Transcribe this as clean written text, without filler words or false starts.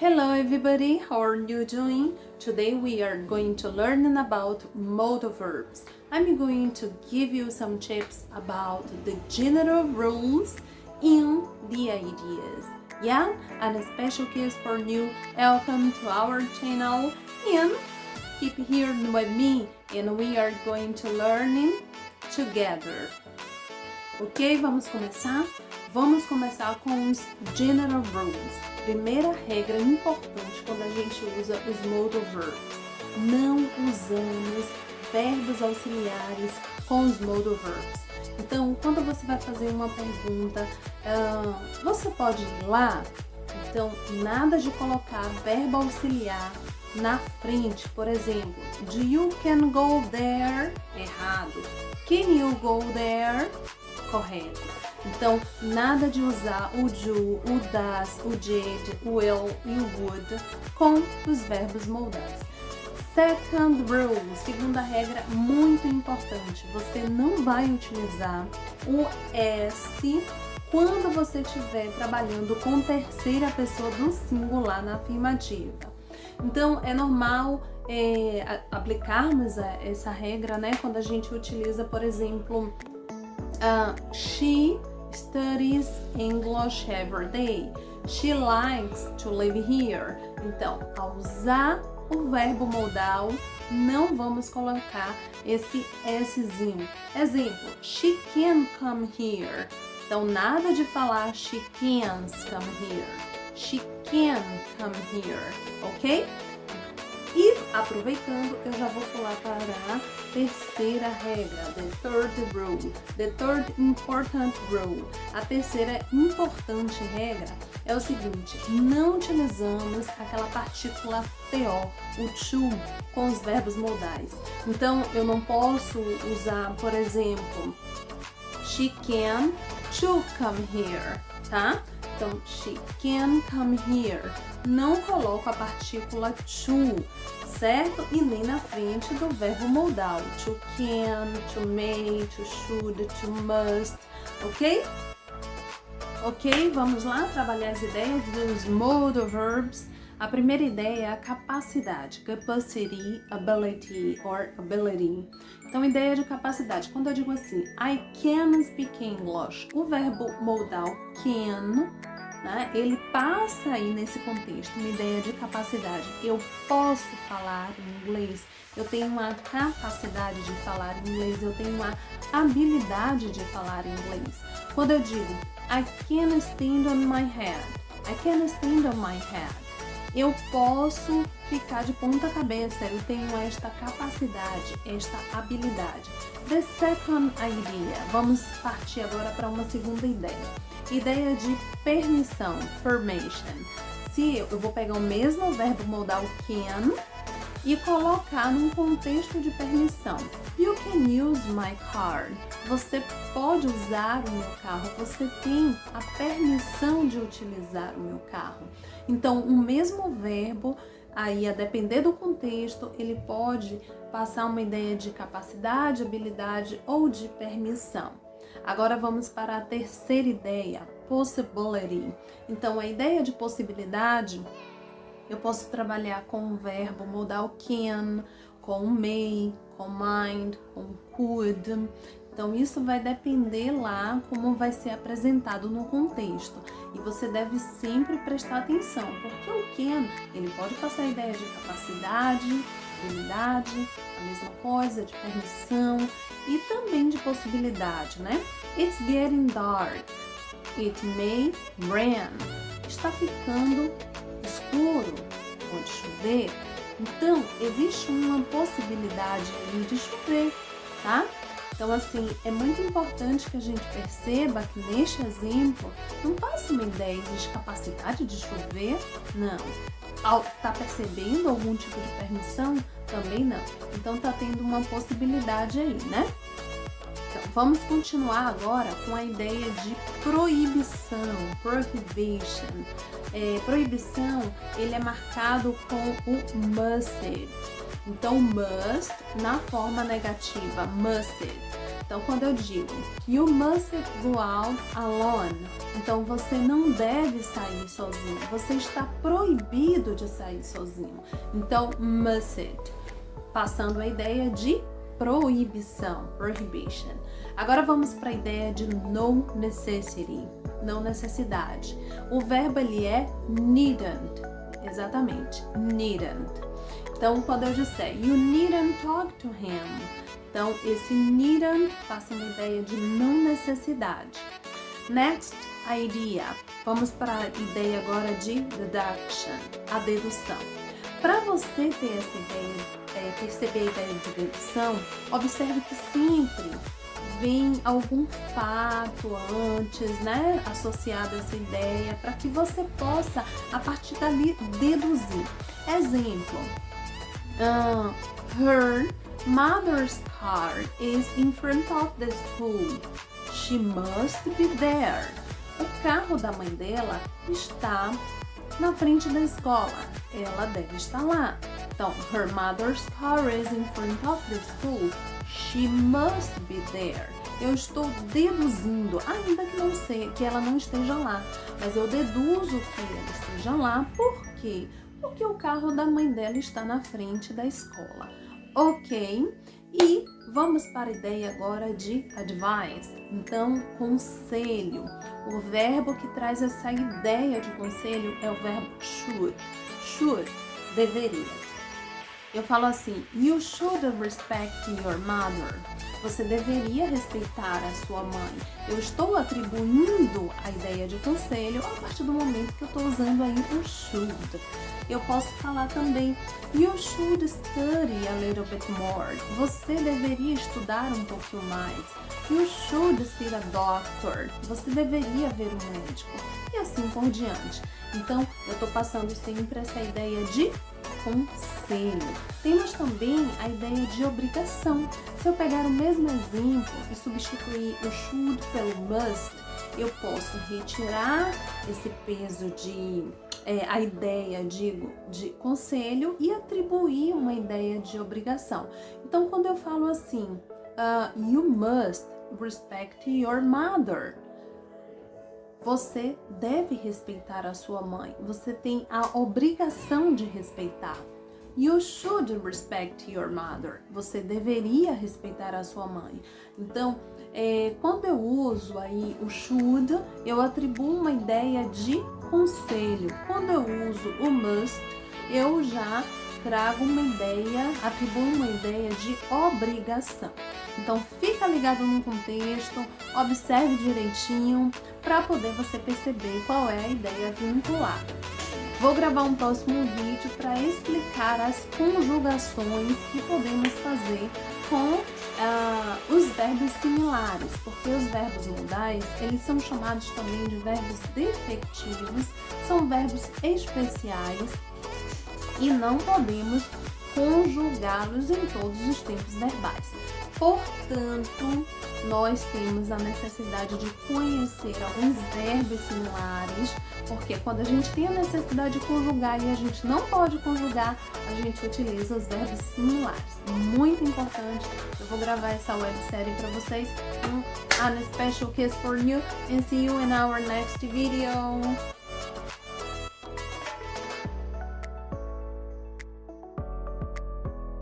Hello everybody, how are you doing? Today we are going to learn about modal verbs. I'm going to give you some tips about the general rules and the ideas. Yeah, and a special kiss for you. Welcome to our channel and keep here with me and we are going to learn together. Ok, vamos começar? Vamos começar com os general rules. Primeira regra importante quando a gente usa os modal verbs. Não usamos verbos auxiliares com os modal verbs. Então, quando você vai fazer uma pergunta, você pode ir lá? Então, nada de colocar verbo auxiliar na frente. Por exemplo, do you can go there? Errado. Can you go there? Correto. Então, nada de usar o do, o das, o did, o will e o would com os verbos modais. Second rule, segunda regra muito importante, você não vai utilizar o S quando você estiver trabalhando com terceira pessoa do singular na afirmativa. Então, é normal aplicarmos essa regra, né, quando a gente utiliza, por exemplo, she studies English every day. She likes to live here. Então, ao usar o verbo modal, não vamos colocar esse Szinho. Exemplo, she can come here. Então, nada de falar she can't come here. She can come here, ok? E, aproveitando, eu já vou pular para a terceira regra, the third rule, the third important rule. A terceira importante regra é o seguinte, não utilizamos aquela partícula TO, o to, com os verbos modais. Então, eu não posso usar, por exemplo, she can to come here, tá? Então, she can come here. Não coloco a partícula to, certo? E nem na frente do verbo modal. To can, to may, to should, to must, ok? Ok, vamos lá trabalhar as ideias dos modal verbs. A primeira ideia é a capacidade, capacity, ability or ability. Então, ideia de capacidade. Quando eu digo assim, I can speak English, o verbo modal can, né, ele passa aí nesse contexto uma ideia de capacidade. Eu posso falar inglês, eu tenho uma capacidade de falar inglês, eu tenho uma habilidade de falar inglês. Quando eu digo I can stand on my head, I can stand on my head, eu posso ficar de ponta cabeça, eu tenho esta capacidade, esta habilidade. The second idea, vamos partir agora para uma segunda ideia. Ideia de permissão, permission. Se eu vou pegar o mesmo verbo modal can e colocar num contexto de permissão. You can use my car. Você pode usar o meu carro, você tem a permissão de utilizar o meu carro. Então, o mesmo verbo, aí a depender do contexto, ele pode passar uma ideia de capacidade, habilidade ou de permissão. Agora vamos para a terceira ideia, possibility. Então, a ideia de possibilidade, eu posso trabalhar com o verbo modal can, com may, com might, com could. Então, isso vai depender lá como vai ser apresentado no contexto. E você deve sempre prestar atenção, porque o can, ele pode passar a ideia de capacidade, habilidade, a mesma coisa, de permissão e também de possibilidade, né? It's getting dark. It may rain. Está ficando escuro, pode chover. Então, existe uma possibilidade aí de chover, tá? Então, assim, é muito importante que a gente perceba que neste exemplo não passa uma ideia de capacidade de chover, não. Tá percebendo algum tipo de permissão? Também não. Então, tá tendo uma possibilidade aí, né? Então, vamos continuar agora com a ideia de proibição, prohibition. Proibição, ele é marcado com o must. Então, must, na forma negativa, must. Então, quando eu digo you mustn't go out alone, então você não deve sair sozinho. Você está proibido de sair sozinho. Então, mustn't, passando a ideia de proibição, prohibition. Agora vamos para a ideia de no necessity, não necessidade. O verbo ele é needn't, exatamente, needn't. Então, quando eu disser you needn't talk to him, então esse needn't passa uma ideia de não necessidade. Next idea, vamos para a ideia agora de deduction, a dedução. Para você ter essa ideia, perceber a ideia de dedução, observe que sempre vem algum fato antes, né, associado a essa ideia, para que você possa, a partir dali, deduzir. Exemplo, her mother's car is in front of the school. She must be there. O carro da mãe dela está na frente da escola. Ela deve estar lá. Então, her mother's car is in front of the school. She must be there. Eu estou deduzindo, ainda que não sei, que ela não esteja lá, mas eu deduzo que ela esteja lá. Por quê? Porque o carro da mãe dela está na frente da escola. Ok? E vamos para a ideia agora de advice. Então, conselho. O verbo que traz essa ideia de conselho é o verbo should. Should, deveria. Eu falo assim, you should respect your mother. Você deveria respeitar a sua mãe. Eu estou atribuindo a ideia de conselho a partir do momento que eu estou usando aí o should. Eu posso falar também, you should study a little bit more. Você deveria estudar um pouquinho mais. You should see a doctor. Você deveria ver um médico. E assim por diante. Então, eu estou passando sempre essa ideia de conselho. Temos também a ideia de obrigação. Se eu pegar o mesmo exemplo e substituir o should pelo must, eu posso retirar esse peso de a ideia de conselho e atribuir uma ideia de obrigação. Então, quando eu falo assim, you must respect your mother, você deve respeitar a sua mãe. Você tem a obrigação de respeitar. You should respect your mother. Você deveria respeitar a sua mãe. Então, quando eu uso aí o should, eu atribuo uma ideia de conselho. Quando eu uso o must, eu já trago uma ideia, atribuo uma ideia de obrigação. Então, fica ligado no contexto, observe direitinho para poder você perceber qual é a ideia vinculada. Vou gravar um próximo vídeo para explicar as conjugações que podemos fazer com os verbos similares, porque os verbos modais, eles são chamados também de verbos defectivos, são verbos especiais e não podemos conjugá-los em todos os tempos verbais. Portanto, nós temos a necessidade de conhecer alguns verbos similares, porque quando a gente tem a necessidade de conjugar e a gente não pode conjugar, a gente utiliza os verbos similares. Muito importante. Eu vou gravar essa websérie para vocês. And a special kiss for you and see you in our next video.